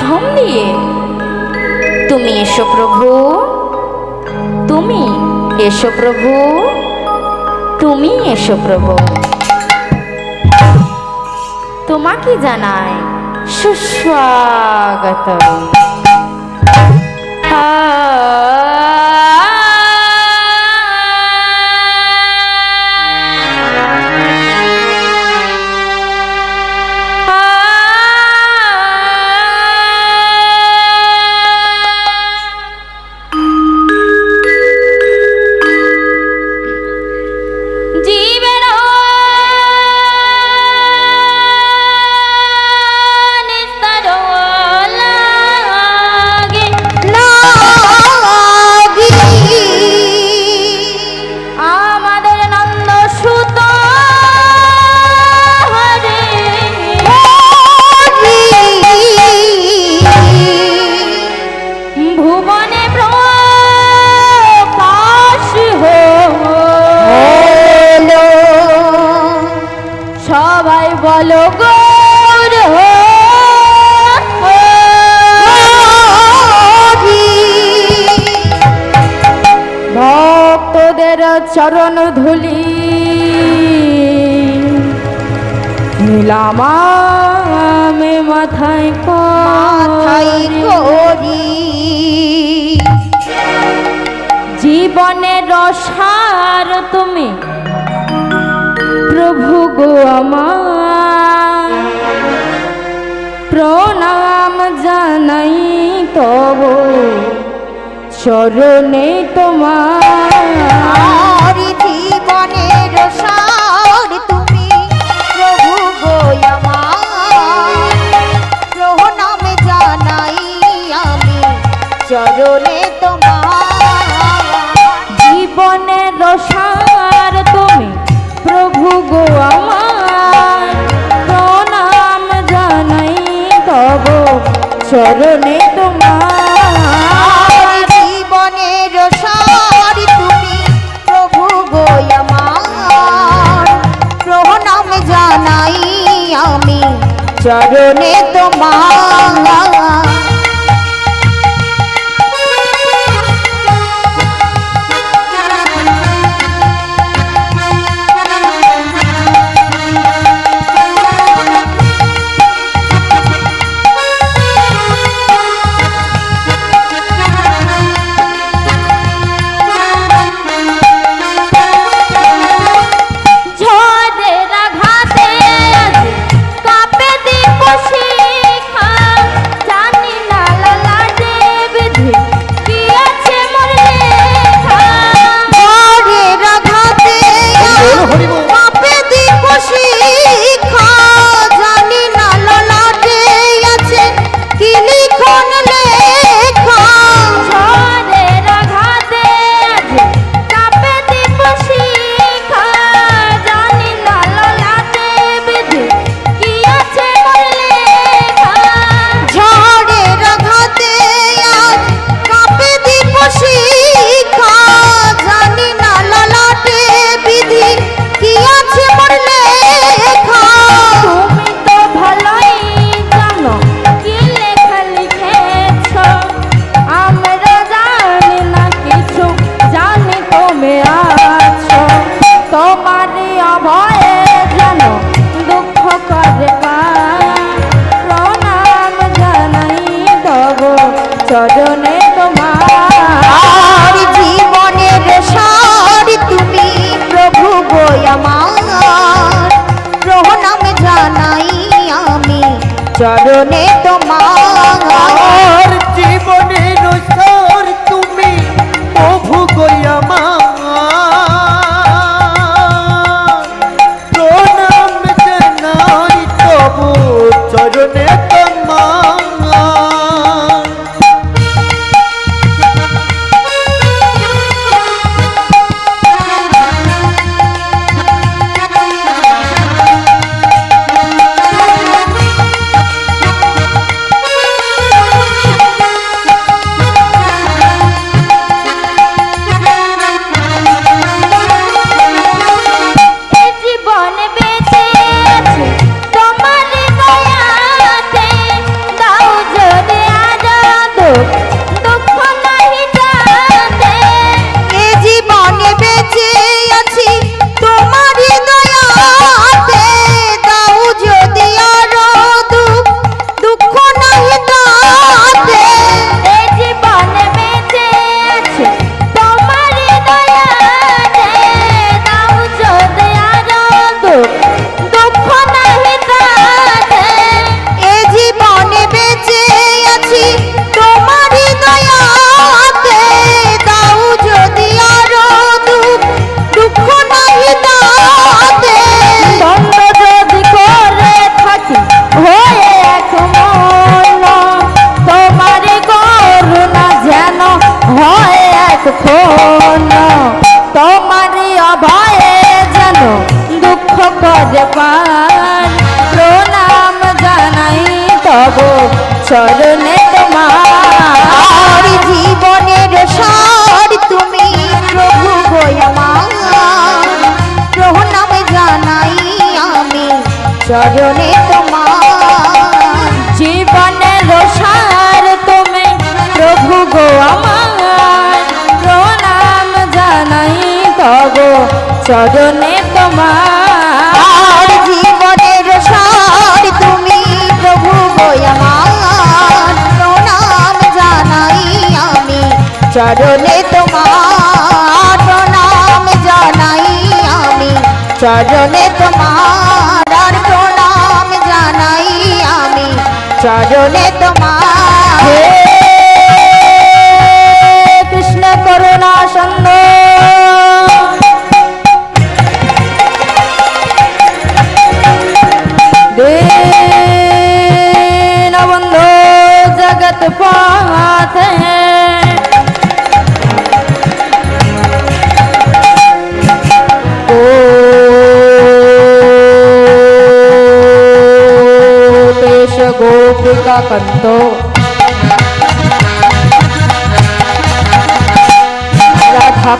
মাধ্যম দিয়ে। তুমি এসো প্রভু, তুমি এসো প্রভু, তুমি এসো প্রভু। তোমাকে জানাই সুস্বাগত। বলো গৌর ভক্তদের চরণ ধুলি নিলাম আমি মাথায় করি। জীবনের সার তুমি প্রভু গো আমার, প্রণাম জানাই তব চরণে তোমার। জীবনের সার তুমি প্রভু গো আমার, প্রণাম জানাই আমি চরণে তোমার। জীবনের সার তুমি প্রভু গো আমার, প্রণাম জানাই তব চরণে তোমার। জীবনের সার তুমি প্রভু গো আমার, প্রণাম জানাই আমি চরণে তোমার। চরণে তোমার। জীবনের সার তুমি প্রভু গো আমার, প্রণাম জানাই আমি চরণে তোমার। জীবনের সার তুমি প্রভু গো আমার, প্রণাম জানাই তব চরণে তোমার। দুঃখ দুঃখ নাহি যাতে এ জীবনে বেঁচে আছি তোমারই দয়াতে, দাও যদি আরো দুঃখ দুঃখ নাহি তাতে। এ জীবনে বেঁচে আছে তোমারই দয়াতে, দাও যদি আরো দুঃখ দুঃখ নাহি তাতে। এ জীবনে বেঁচে আছি তোমারই দয়াতে, দাও যদি আরো দুঃখ দুঃখ নাহি তাতে। বন্ধ যদি করে থাকি হয়ে এক মন, তোমারই করুণা যেন হয় এক ক্ষণ, তোমারই অভয়ে যেন দুঃখ করে পান। প্রণাম জানাই তব চরণে তোমার। আর জীবনের সার তুমি প্রভু গো আমার, প্রণাম জানাই আমি চরণে তোমার। জীবনের সার তুমি প্রভু গো আমার, প্রণাম জানাই তব চরণে তোমার। আর জীবনের সার তুমি প্রভু গো আমার, প্রণাম জানাই আমি চরণে তোমার। প্রণাম জানাই আমি চরণে তোমার। আর প্রণাম জানাই আমি চরণে তোমার। হে কৃষ্ণ করুণা সন্ধ্যা দীনবন্ধু জগৎ পাথে, गोपेश गोपिका कंतो राधा